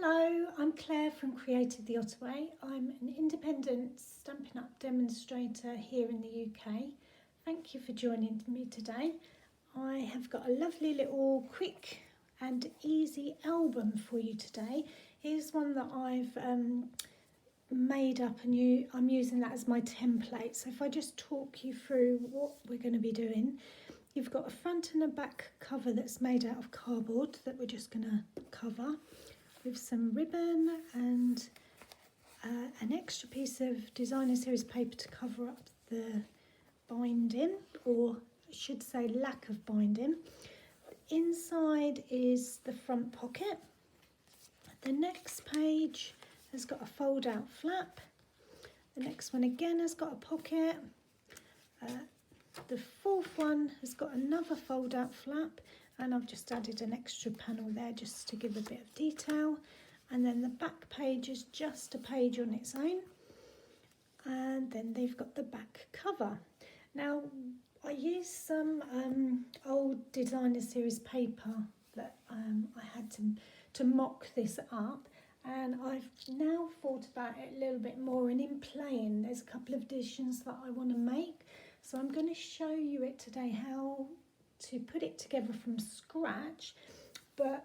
Hello, I'm Claire from Created the Ottaway. I'm an independent Stampin' Up demonstrator here in the UK. Thank you for joining me today. I have got a lovely little quick and easy album for you today. Here's one that I've made up and I'm using that as my template. So if I just talk you through what we're going to be doing. You've got a front and a back cover that's made out of cardboard that we're just going to cover with some ribbon and an extra piece of designer series paper to cover up the binding, or I should say lack of binding. Inside is the front pocket. The next page has got a fold out flap. The next one again has got a pocket. The fourth one has got another fold out flap, and I've just added an extra panel there just to give a bit of detail. And then the back page is just a page on its own, and then they've got the back cover. Now I used some old designer series paper that I had to mock this up, and I've now thought about it a little bit more, and in playing there's a couple of additions that I want to make. So I'm going to show you it today, how to put it together from scratch, but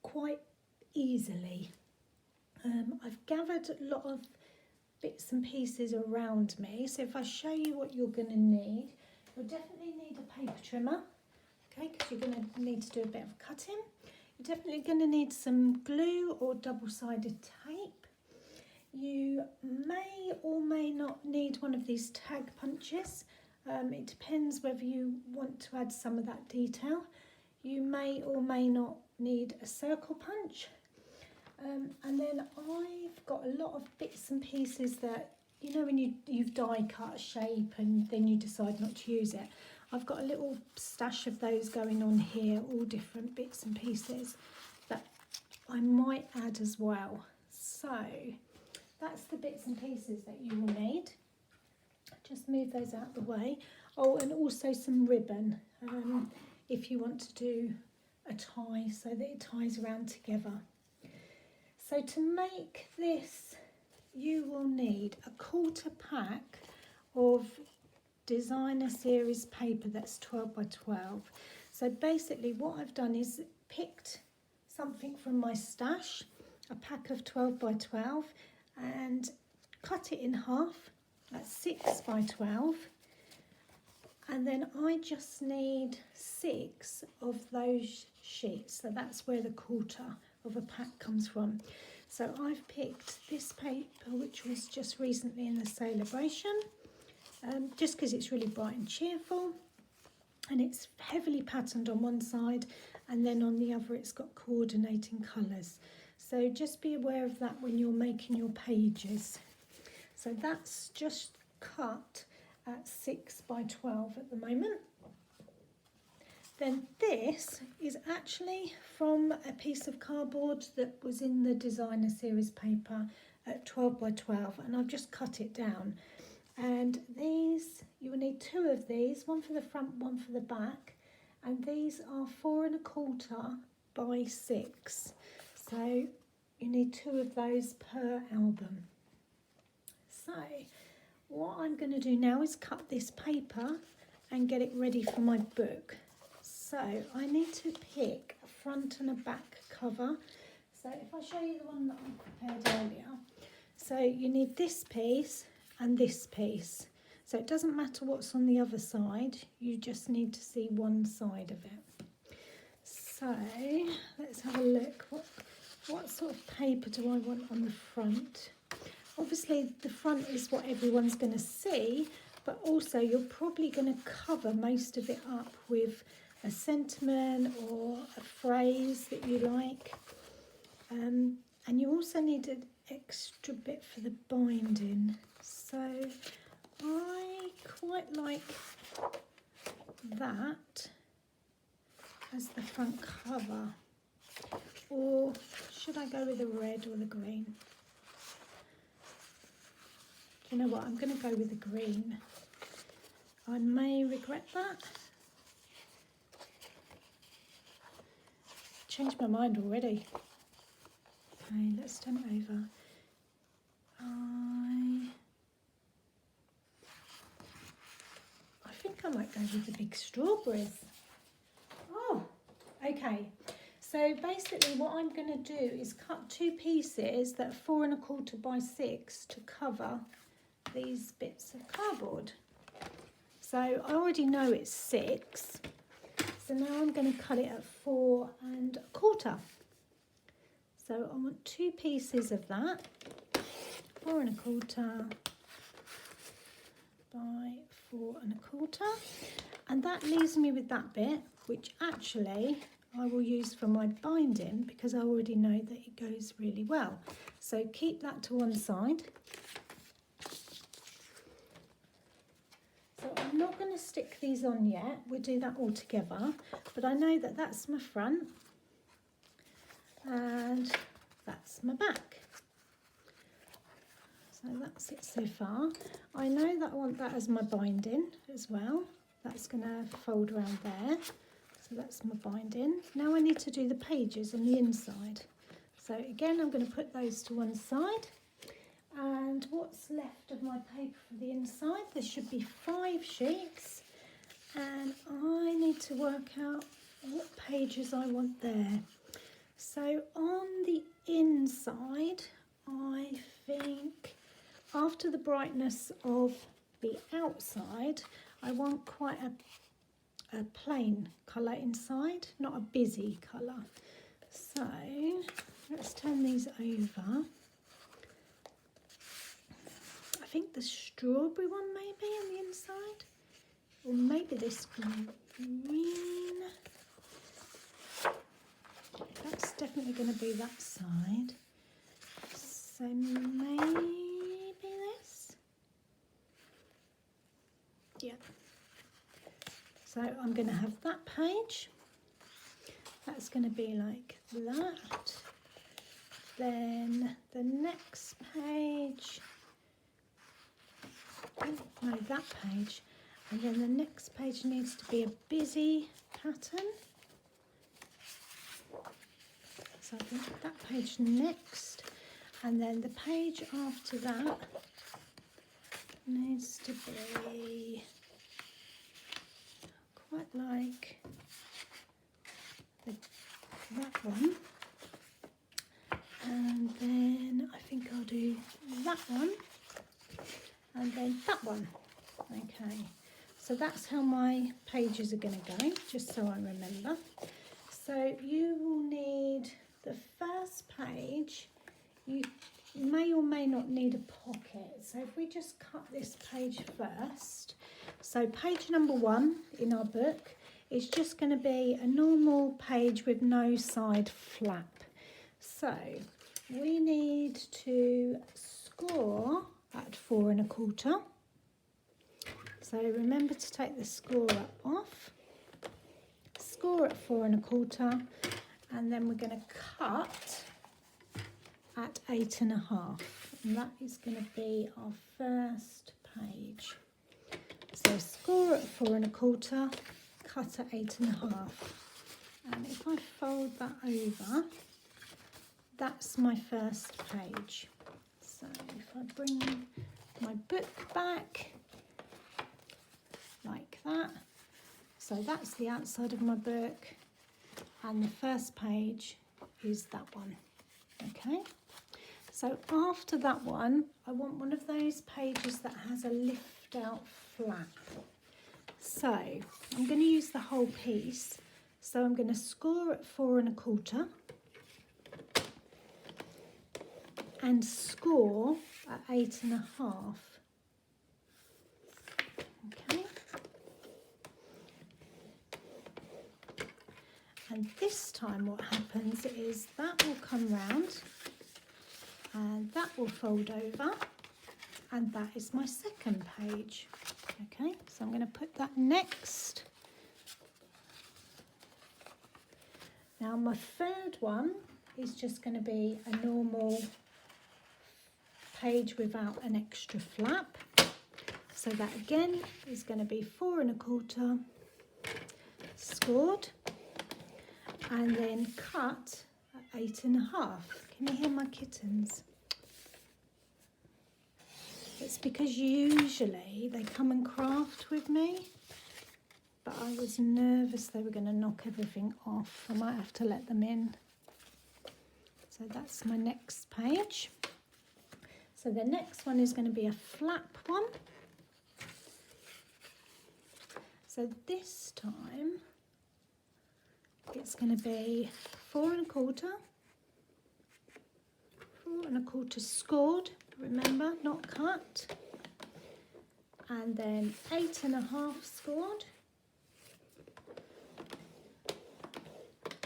quite easily. I've gathered a lot of bits and pieces around me. So if I show you what you're going to need, you'll definitely need a paper trimmer, okay, because you're going to need to do a bit of cutting. You're definitely going to need some glue or double-sided tape. You may or may not need one of these tag punches. It depends whether you want to add some of that detail. You may or may not need a circle punch. And then I've got a lot of bits and pieces that, you know, when you've die cut a shape and then you decide not to use it. I've got a little stash of those going on here, all different bits and pieces that I might add as well. So that's the bits and pieces that you will need. Just move those out of the way. Oh, and also some ribbon if you want to do a tie so that it ties around together. So to make this, you will need a quarter pack of designer series paper that's 12 by 12. So basically what I've done is picked something from my stash, a pack of 12 by 12, and cut it in half. That's 6 by 12, and then I just need 6 of those sheets, so that's where the quarter of a pack comes from. So I've picked this paper, which was just recently in the celebration, just because it's really bright and cheerful, and it's heavily patterned on one side, and then on the other it's got coordinating colours. So just be aware of that when you're making your pages. So that's just cut at 6 by 12 at the moment. Then this is actually from a piece of cardboard that was in the designer series paper at 12 by 12, and I've just cut it down. And these, you will need 2 of these, one for the front, one for the back, and these are 4 1/4 by 6. So you need 2 of those per album. So what I'm going to do now is cut this paper and get it ready for my book. So I need to pick a front and a back cover. So if I show you the one that I prepared earlier, so you need this piece and this piece. So it doesn't matter what's on the other side, you just need to see one side of it. So let's have a look. What sort of paper do I want on the front? Obviously the front is what everyone's going to see, but also you're probably going to cover most of it up with a sentiment or a phrase that you like. And you also need an extra bit for the binding. So I quite like that as the front cover. Or should I go with the red or the green? You know what, I'm going to go with the green. I may regret that. Changed my mind already. Okay, let's turn it over. I think I might go with the big strawberries. Oh, okay. So basically what I'm going to do is cut 2 pieces that are 4 1/4 by 6 to cover these bits of cardboard. So I already know it's 6. So now I'm going to cut it at 4 1/4. So I want 2 pieces of that, 4 1/4 by 4 1/4, and that leaves me with that bit, which actually I will use for my binding because I already know that it goes really well. So keep that to one side. So I'm not going to stick these on yet, we'll do that all together, but I know that that's my front and that's my back. So that's it so far. I know that I want that as my binding as well. That's going to fold around there. So that's my binding. Now I need to do the pages on the inside. So again, I'm going to put those to one side. And what's left of my paper for the inside? There should be 5 sheets. And I need to work out what pages I want there. So on the inside, I think after the brightness of the outside, I want quite a plain colour inside, not a busy colour. So let's turn these over. I think the strawberry one maybe on the inside, or maybe this green. That's definitely going to be that side. So maybe this. Yeah. So I'm going to have that page. That's going to be like that. Then the next page. No, that page. And then the next page needs to be a busy pattern. So I think that page next. And then the page after that needs to be quite like that one. And then I think I'll do that one. And then that one. Okay. So that's how my pages are going to go, just so I remember. So you will need the first page. You may or may not need a pocket. So if we just cut this page first. So page number 1 in our book is just going to be a normal page with no side flap. So we need to score at 4 1/4. So remember to take the scorer off. Score at 4 1/4, and then we're going to cut at 8 1/2, and that is going to be our first page. So score at 4 1/4, cut at 8 1/2, and if I fold that over, that's my first page. So if I bring my book back like that, so that's the outside of my book, and the first page is that one. Okay, so after that one, I want one of those pages that has a lift out flap. So I'm going to use the whole piece. So I'm going to score at 4 1/4 and score at 8 1/2. Okay. And this time what happens is that will come round and that will fold over, and that is my second page. Okay, so I'm going to put that next. Now my third one is just going to be a normal page without an extra flap. So that again is going to be 4 1/4 scored, and then cut at 8.5. Can you hear my kittens? It's because usually they come and craft with me, but I was nervous they were going to knock everything off. I might have to let them in. So that's my next page. So the next one is going to be a flap one. So this time it's going to be 4 1/4 scored, remember, not cut, and then 8.5 scored,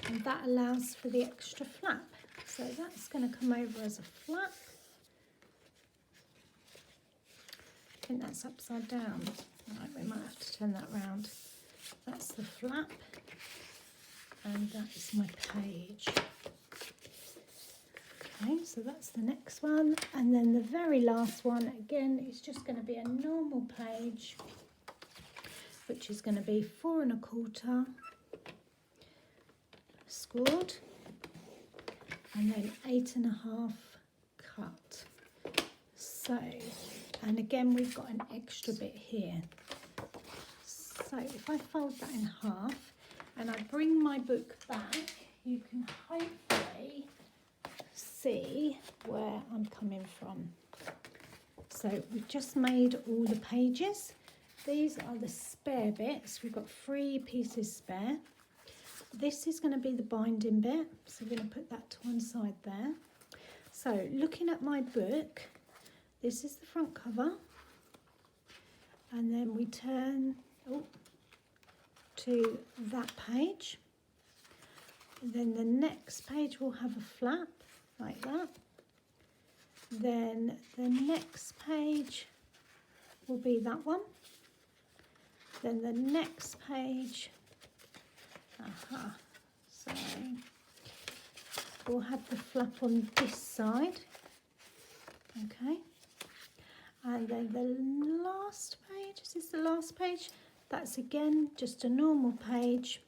and that allows for the extra flap. So that's going to come over as a flap. I think that's upside down. Right, we might have to turn that round. That's the flap, and that is my page. Okay, so that's the next one, and then the very last one again is just going to be a normal page, which is going to be 4 1/4 scored, and then 8.5 cut. So, and again we've got an extra bit here. So if I fold that in half and I bring my book back, you can hopefully see where I'm coming from. So we've just made all the pages. These are the spare bits. We've got 3 pieces spare. This is going to be the binding bit, so we're going to put that to one side there. So looking at my book, this is the front cover, and then we turn to that page, and then the next page will have a flap like that. Then the next page will be that one. Then the next page, so we'll have the flap on this side, okay. And then the last page, is this the last page? That's again just a normal page.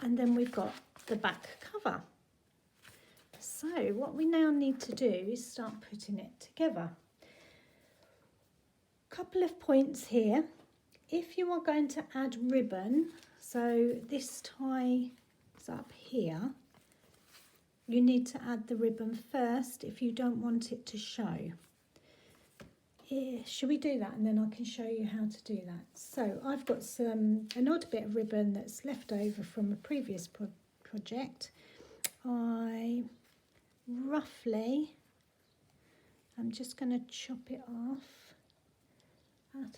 And then we've got the back cover. So what we now need to do is start putting it together. Couple of points here. If you are going to add ribbon, so this tie is up here, you need to add the ribbon first if you don't want it to show. Should we do that, and then I can show you how to do that? So I've got an odd bit of ribbon that's left over from a previous project. I'm just going to chop it off at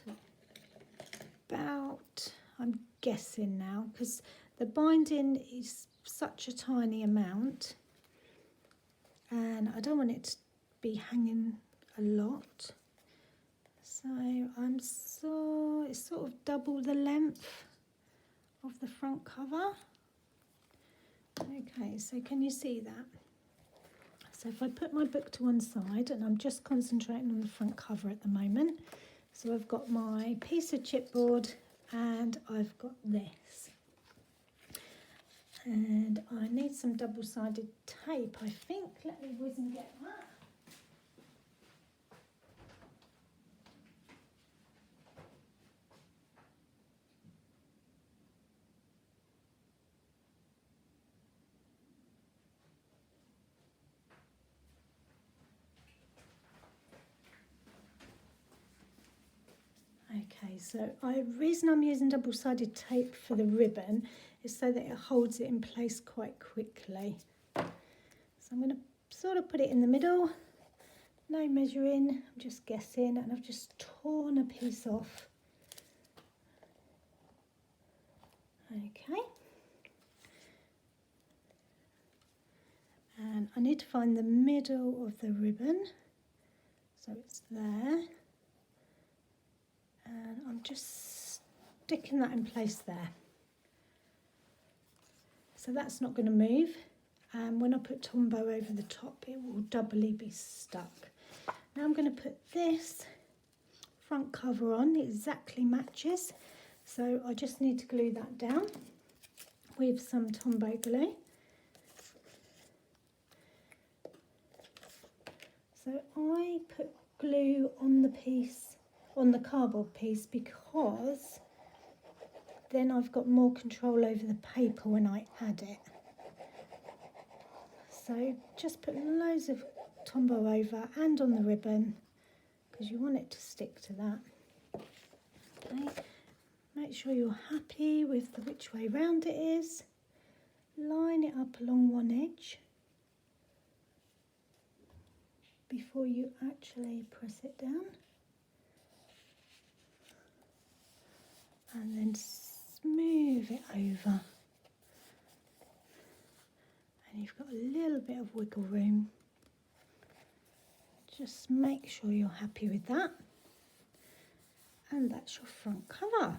about, I'm guessing now, because the binding is such a tiny amount and I don't want it to be hanging a lot. So it's sort of double the length of the front cover. Okay, so can you see that? So if I put my book to one side, and I'm just concentrating on the front cover at the moment. So I've got my piece of chipboard and I've got this. And I need some double-sided tape, I think. Let me whiz and get that. Okay, so the reason I'm using double-sided tape for the ribbon is so that it holds it in place quite quickly. So I'm going to sort of put it in the middle, no measuring, I'm just guessing, and I've just torn a piece off. Okay. And I need to find the middle of the ribbon, so it's there. And I'm just sticking that in place there. So that's not going to move. And when I put Tombow over the top, it will doubly be stuck. Now I'm going to put this front cover on, it exactly matches. So I just need to glue that down with some Tombow glue. So I put glue on the piece, on the cardboard piece, because then I've got more control over the paper when I add it. So just put loads of Tombow over and on the ribbon, because you want it to stick to that. Okay. Make sure you're happy with which way round it is. Line it up along one edge before you actually press it down. And then smooth it over. And you've got a little bit of wiggle room. Just make sure you're happy with that. And that's your front cover.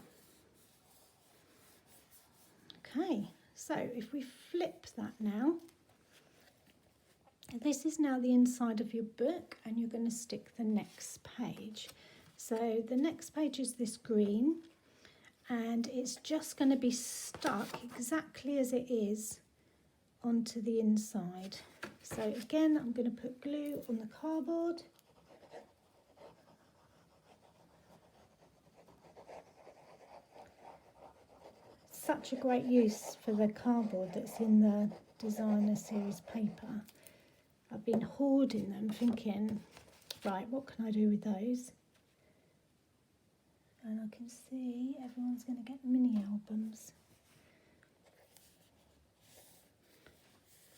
Okay, so if we flip that now, this is now the inside of your book, and you're going to stick the next page. So the next page is this green, and it's just going to be stuck exactly as it is onto the inside. So again, I'm going to put glue on the cardboard. Such a great use for the cardboard that's in the designer series paper. I've been hoarding them, thinking, right, what can I do with those? And I can see everyone's going to get mini albums.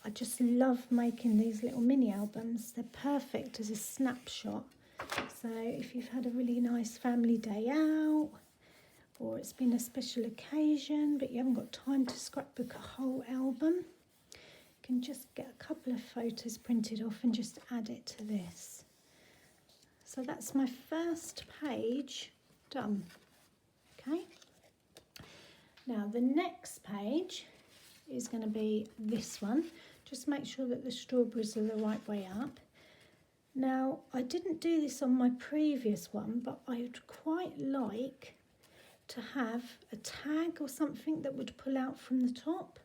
I just love making these little mini albums. They're perfect as a snapshot. So if you've had a really nice family day out, or it's been a special occasion but you haven't got time to scrapbook a whole album, you can just get a couple of photos printed off and just add it to this. So that's my first page done. Okay, now the next page is going to be this one. Just make sure that the strawberries are the right way up. Now, I didn't do this on my previous one, but I would quite like to have a tag or something that would pull out from the top.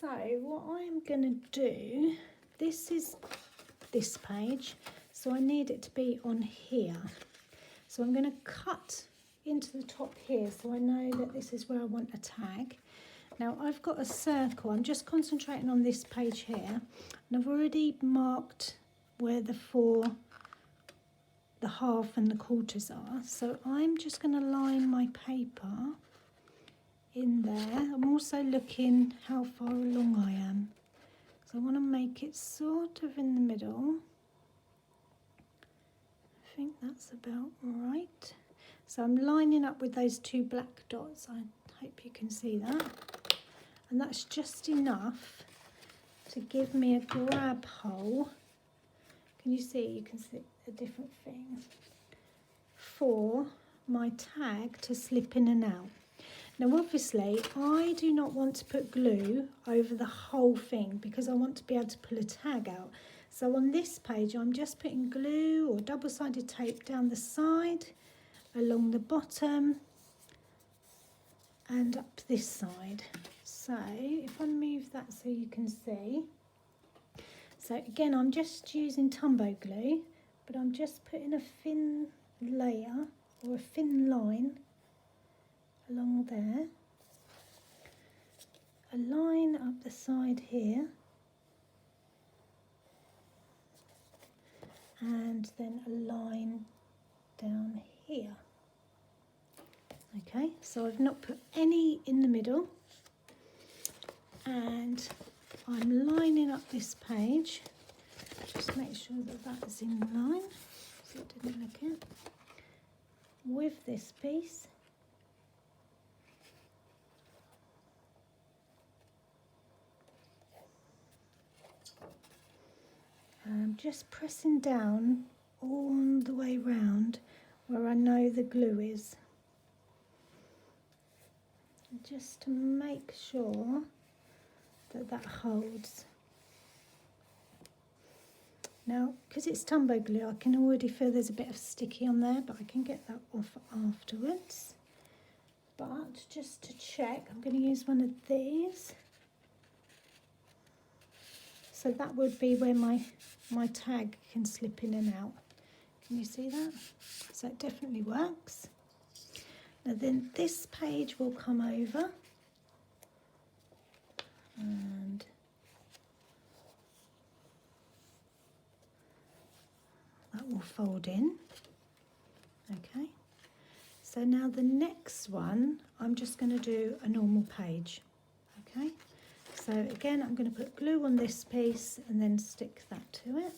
So what I'm going to do, this is this page, so I need it to be on here. So I'm going to cut into the top here so I know that this is where I want a tag. Now I've got a circle, I'm just concentrating on this page here, and I've already marked where the half and the quarters are. So I'm just going to line my paper in there. I'm also looking how far along I am. So I want to make it sort of in the middle. I think that's about right. So I'm lining up with those two black dots. I hope you can see that. And that's just enough to give me a grab hole. Can you see? You can see a different thing for my tag to slip in and out. Now obviously I do not want to put glue over the whole thing because I want to be able to pull a tag out. So on this page I'm just putting glue or double-sided tape down the side, along the bottom and up this side. So if I move that so you can see. So again, I'm just using Tombow glue, but I'm just putting a thin layer or a thin line along there. A line up the side here. And then a line down here. Okay, so I've not put any in the middle. And I'm lining up this page. Just make sure that that is in line, so it didn't look it, with this piece. And I'm just pressing down all the way round where I know the glue is. Just to make sure that holds. Now, because it's Tombow glue, I can already feel there's a bit of sticky on there, but I can get that off afterwards. But just to check, I'm going to use one of these. So that would be where my tag can slip in and out. Can you see that? So it definitely works. Now then this page will come over and that will fold in. Okay. So now the next one, I'm just going to do a normal page. Okay. So again, I'm going to put glue on this piece and then stick that to it.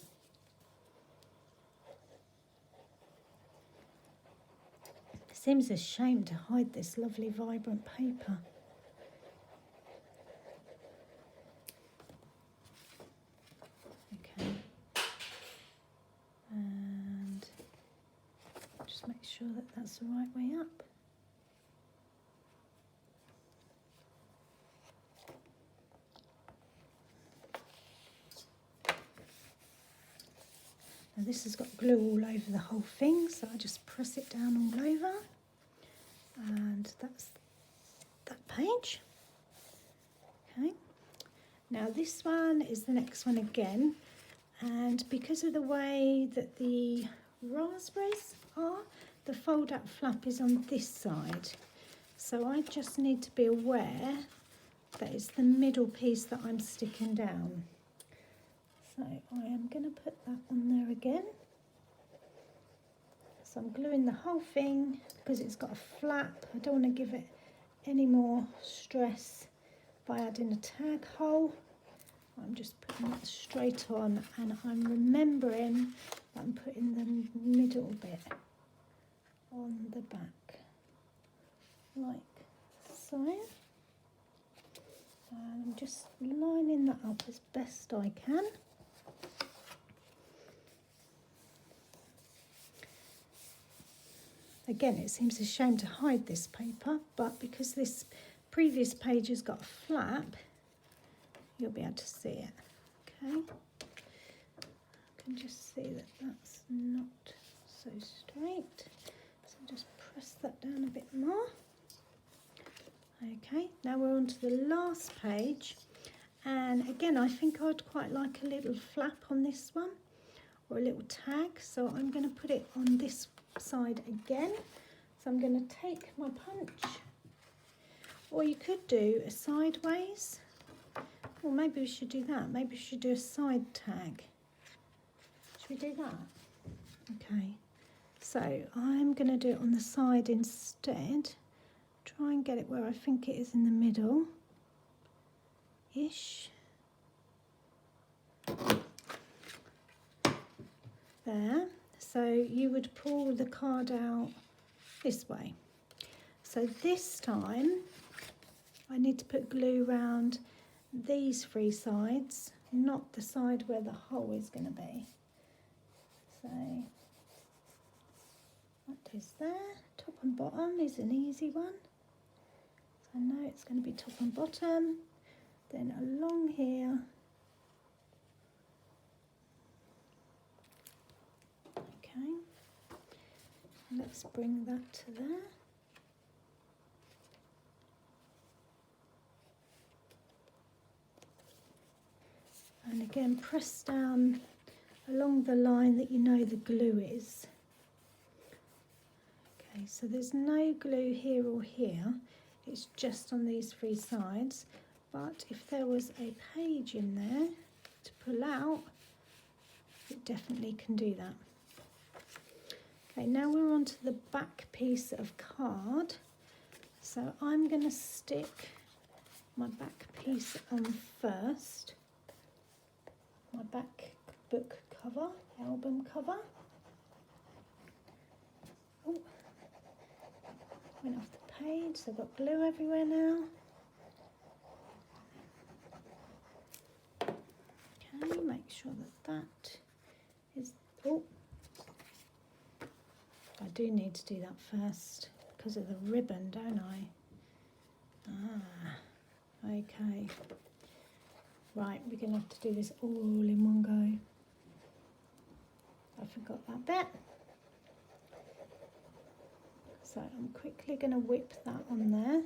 It seems a shame to hide this lovely vibrant paper. Okay. And just make sure that that's the right way up. Now this has got glue all over the whole thing, so I just press it down all over. And that's that page. Okay. Now this one is the next one again. And because of the way that the raspberries are, the fold up flap is on this side. So I just need to be aware that it's the middle piece that I'm sticking down. So I am going to put that on there again. So I'm gluing the whole thing because it's got a flap. I don't want to give it any more stress by adding a tag hole. I'm just putting that straight on and I'm remembering that I'm putting the middle bit on the back, like so. And I'm just lining that up as best I can. Again, it seems a shame to hide this paper, but because this previous page has got a flap, you'll be able to see it. Okay, I can just see that that's not so straight, so just press that down a bit more. Okay, now we're on to the last page, and again I think I'd quite like a little flap on this one, or a little tag, so I'm going to put it on this side again. So I'm going to take my punch, or you could do a sideways, or maybe we should do that. Maybe we should do a side tag. Should we do that? Okay, so I'm going to do it on the side instead. Try and get it where I think it is in the middle ish. There. So you would pull the card out this way. So this time I need to put glue around these three sides, not the side where the hole is going to be. So that is there. Top and bottom is an easy one. So I know it's going to be top and bottom. Then along here. Okay. Let's bring that to there. And again, press down along the line that you know the glue is. Okay, so there's no glue here or here, it's just on these three sides. But if there was a page in there to pull out, it definitely can do that. Okay, now we're on to the back piece of card. So I'm going to stick my back piece on first. My back book cover, album cover. Oh, went off the page, so I've got glue everywhere now. Okay, make sure that that is, oh, I do need to do that first because of the ribbon, don't I? Ah, okay. Right, we're going to have to do this all in one go. I forgot that bit. So I'm quickly going to whip that on there.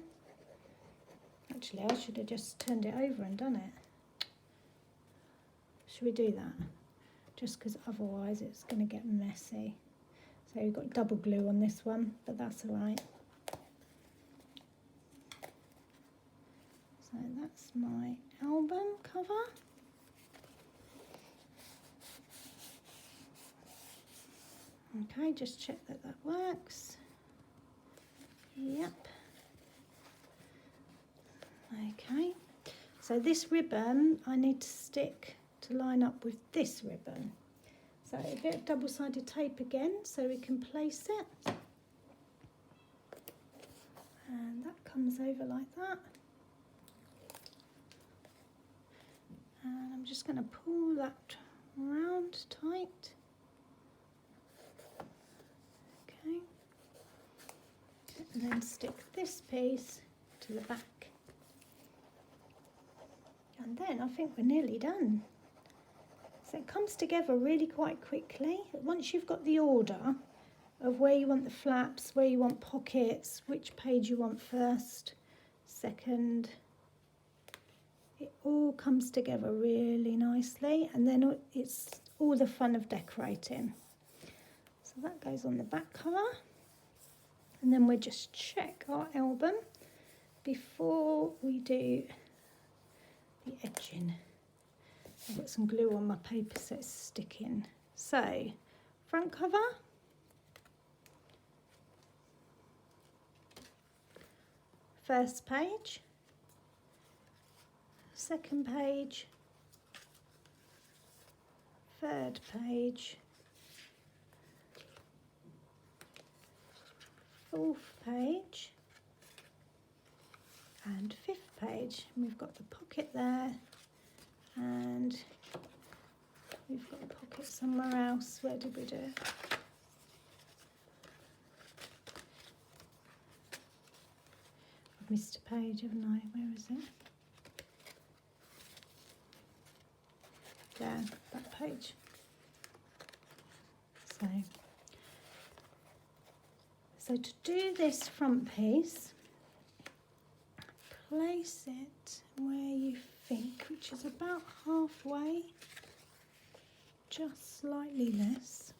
Actually, I should have just turned it over and done it. Should we do that? Just because otherwise it's going to get messy. So we've got double glue on this one, but that's all right. So that's my album cover. Okay, just check that that works. Yep. Okay, so this ribbon I need to stick to line up with this ribbon. So a bit of double-sided tape again so we can place it. And that comes over like that. And I'm just going to pull that round tight. Okay. And then stick this piece to the back. And then I think we're nearly done. So it comes together really quite quickly. Once you've got the order of where you want the flaps, where you want pockets, which page you want first, second, it all comes together really nicely, and then it's all the fun of decorating. So that goes on the back cover, and then we'll just check our album before we do the edging. I've got some glue on my paper so it's sticking. So, front cover, first page, second page, third page, fourth page, and fifth page. And we've got the pocket there, and we've got a pocket somewhere else. Where did we do it? I've missed a page, haven't I? Where is it? There, that page. So to do this front piece, place it where you think, which is about halfway, just slightly less.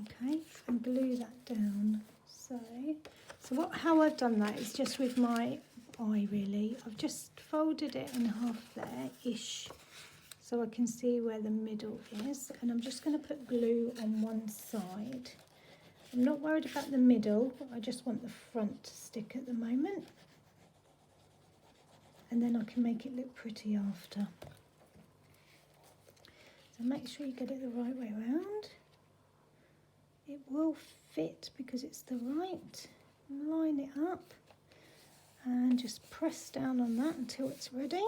Okay, and glue that down. So how I've done that is just with my eye really. I've just folded it in half there-ish, so I can see where the middle is, and I'm just going to put glue on one side. I'm not worried about the middle, I just want the front to stick at the moment, and then I can make it look pretty after. So make sure you get it the right way around. It will fit because it's the right. Line it up and just press down on that until it's ready.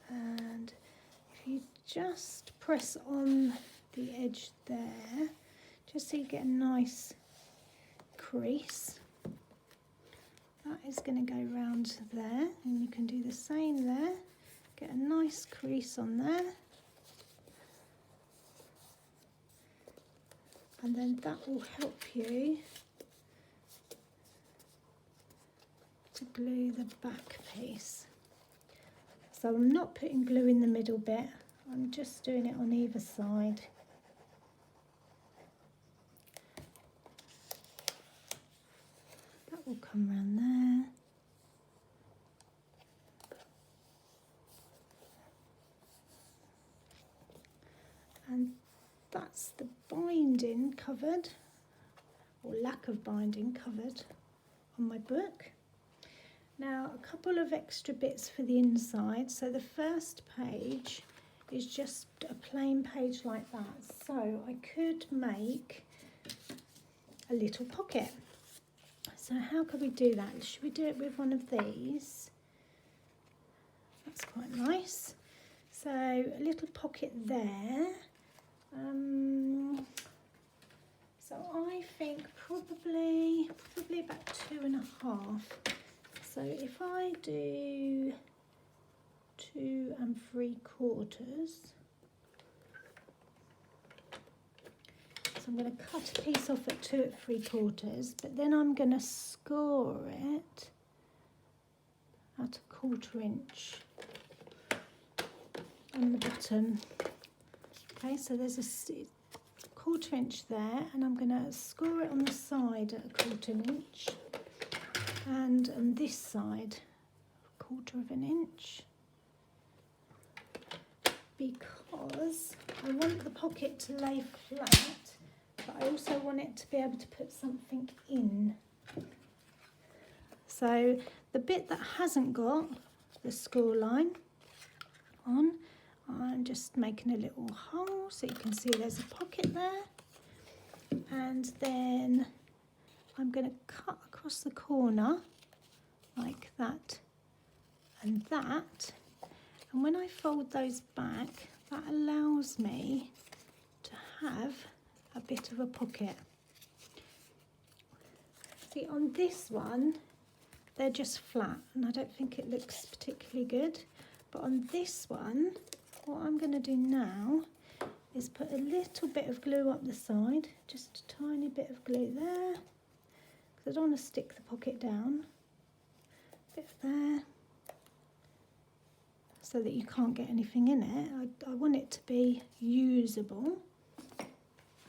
And if you just press on the edge there, just so you get a nice crease, that is going to go round there, and you can do the same there. Get a nice crease on there, and then that will help you to glue the back piece. So I'm not putting glue in the middle bit, I'm just doing it on either side. That will come around there. And that's the binding covered, or lack of binding covered, on my book. Now a couple of extra bits for the inside. So the first page is just a plain page like that. So I could make a little pocket. So how could we do that? Should we do it with one of these? That's quite nice. So a little pocket there. So I think probably about 2.5. So if I do 2 3/4, so I'm going to cut a piece off at 2 3/4, but then I'm going to score it at 1/4 inch on the bottom. Okay, so there's a 1/4 inch there, and I'm going to score it on the side at 1/4 inch, and on this side 1/4 inch, because I want the pocket to lay flat, but I also want it to be able to put something in. So the bit that hasn't got the score line on, I'm just making a little hole so you can see there's a pocket there, and then I'm going to cut across the corner like that and that, and when I fold those back, that allows me to have a bit of a pocket. See, on this one they're just flat and I don't think it looks particularly good, but on this one, what I'm going to do now is put a little bit of glue up the side, just a tiny bit of glue there, because I don't want to stick the pocket down. A bit there, so that you can't get anything in it. I want it to be usable.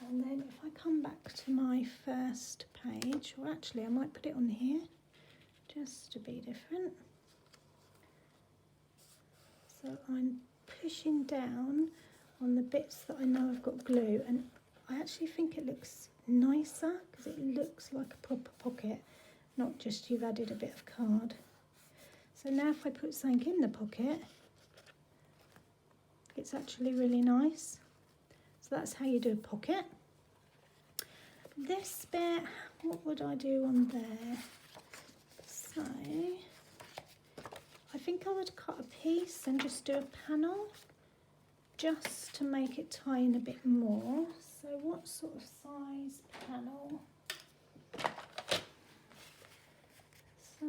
And then if I come back to my first page, or actually I might put it on here, just to be different. So I'm pushing down on the bits that I know I've got glue, and I actually think it looks nicer because it looks like a proper pocket, not just you've added a bit of card. So now if I put something in the pocket, it's actually really nice. So that's how you do a pocket. This bit, what would I do on there? So I think I would cut a piece and just do a panel just to make it tie in a bit more. So what sort of size panel? So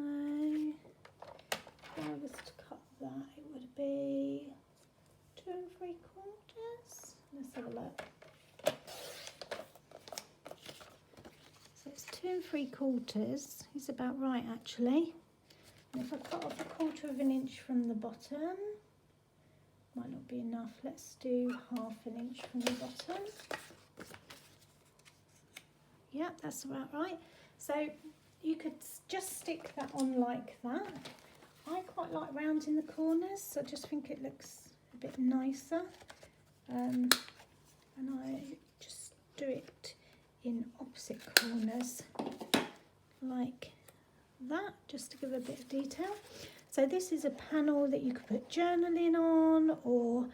if I was to cut that, it would be 2 3/4. Let's have a look. So it's 2 3/4 is about right actually. And if I cut off 1/4 inch from the bottom, might not be enough. Let's do 1/2 inch from the bottom. Yeah, that's about right. So you could just stick that on like that. I quite like rounding the corners, so I just think it looks a bit nicer. And I just do it in opposite corners like that, just to give a bit of detail. So this is a panel that you could put journaling on or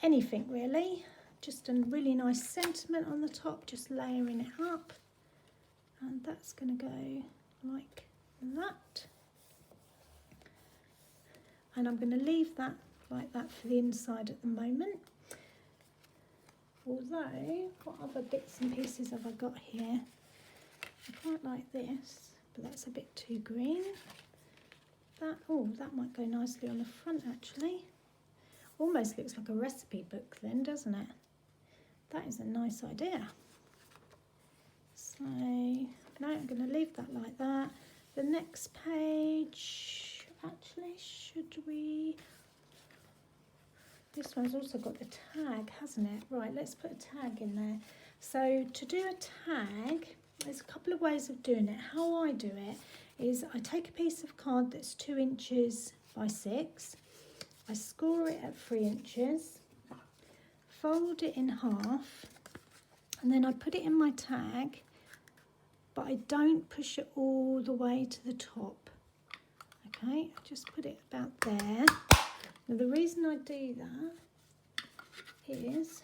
anything really. Just a really nice sentiment on the top, just layering it up. And that's going to go like that. And I'm going to leave that like that for the inside at the moment. Although, what other bits and pieces have I got here? I quite like this, but that's a bit too green. That might go nicely on the front actually. Almost looks like a recipe book then, doesn't it? That is a nice idea. So, now I'm going to leave that like that. The next page, actually, should we... This one's also got the tag, hasn't it? Right, let's put a tag in there. So to do a tag, there's a couple of ways of doing it. How I do it is I take a piece of card that's 2 inches by 6. I score it at 3 inches, fold it in half, and then I put it in my tag, but I don't push it all the way to the top. Okay, I just put it about there. Now the reason I do that is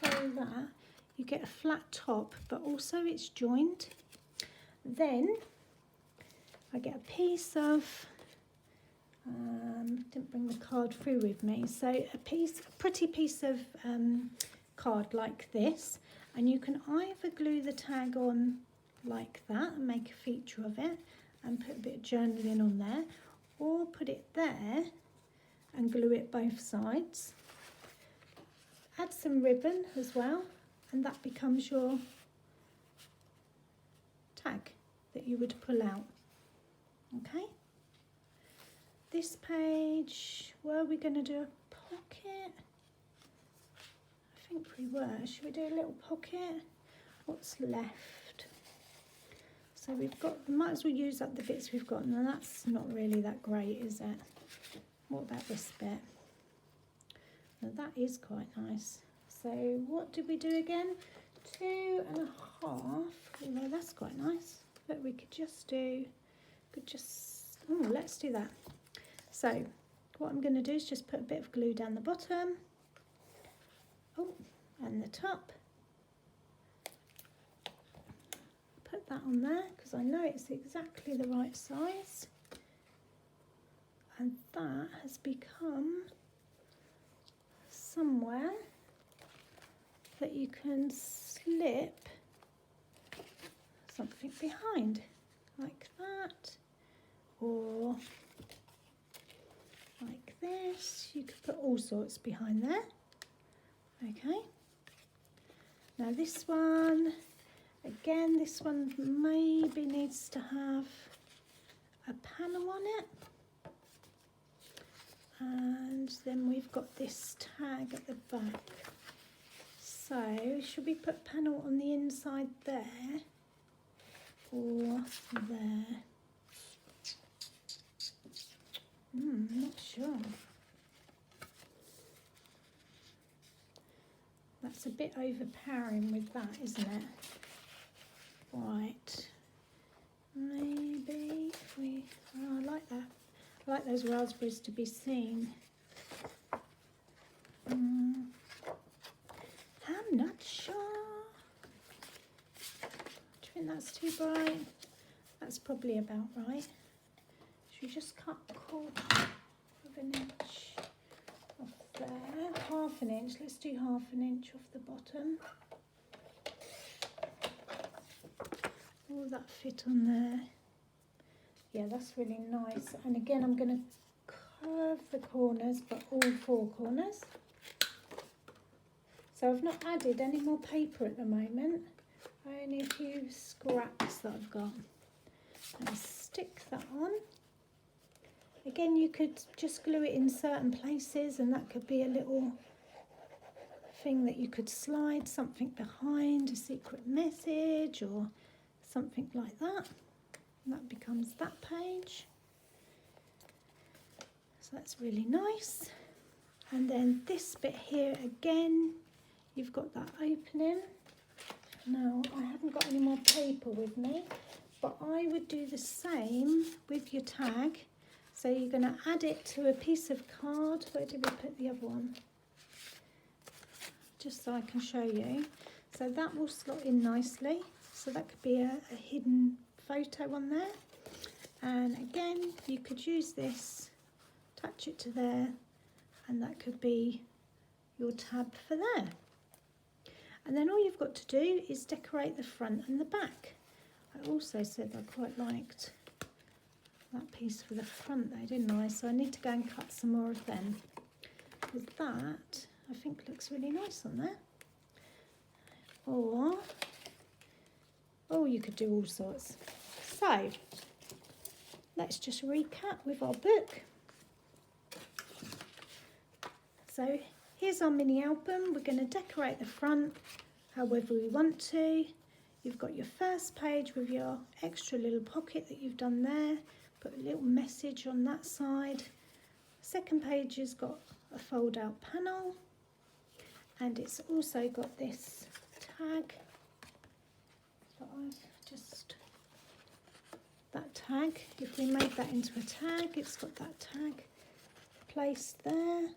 so that you get a flat top, but also it's joined. Then I get a piece of, didn't bring the card through with me, so a pretty piece of card like this, and you can either glue the tag on like that and make a feature of it and put a bit of journaling on there, or put it there and glue it both sides. Add some ribbon as well, and that becomes your tag that you would pull out. Okay, this page, were we going to do a pocket? I think we were. Should we do a little pocket? What's left? So we've got, we might as well use up the bits we've got. Now that's not really that great, is it? What about this bit? Now that is quite nice. So what did we do again? 2.5. Well, that's quite nice. But we could just do, oh, let's do that. So what I'm going to do is just put a bit of glue down the bottom. Oh, and the top. Put that on there because I know it's exactly the right size. And that has become somewhere that you can slip something behind, like that, or like this. You could put all sorts behind there. Okay. Now this one, again, this one maybe needs to have a panel on it. And then we've got this tag at the back. So should we put panel on the inside there or there? Not sure. That's a bit overpowering with that, isn't it? Right. Maybe if we, oh, I like that. I like those raspberries to be seen. I'm not sure. Do you think that's too bright? That's probably about right. Should we just cut a quarter of an inch off there? Half an inch. Let's do half an inch off the bottom. Will that fit on there? Yeah, that's really nice. And again, I'm going to curve the corners, but all 4 corners. So I've not added any more paper at the moment. Only a few scraps that I've got. And stick that on. Again, you could just glue it in certain places, and that could be a little thing that you could slide something behind, a secret message or something like that. And that becomes that page. So that's really nice. And then this bit here again, you've got that opening. Now I haven't got any more paper with me, but I would do the same with your tag. So you're going to add it to a piece of card. Where did we put the other one? Just so I can show you. So that will slot in nicely. So that could be a hidden photo on there. And again, you could use this, attach it to there, and that could be your tab for there. And then all you've got to do is decorate the front and the back. I also said I quite liked that piece for the front though, didn't I? So I need to go and cut some more of them. With that, I think looks really nice on there. Or you could do all sorts. So let's just recap with our book. So here's our mini album. We're going to decorate the front however we want to. You've got your first page with your extra little pocket that you've done there. Put a little message on that side. Second page has got a fold out panel, and it's also got this tag that I've just, that tag, if we made that into a tag, it's got that tag placed there.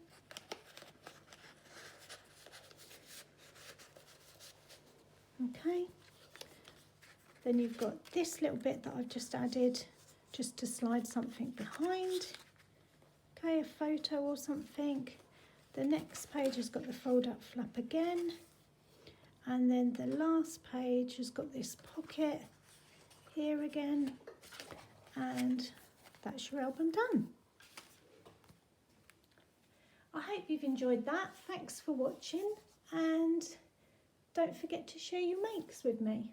Okay, then you've got this little bit that I've just added just to slide something behind. Okay, a photo or something. The next page has got the fold up flap again, and then the last page has got this pocket here again, and that's your album done. I hope you've enjoyed that. Thanks for watching, and don't forget to share your makes with me.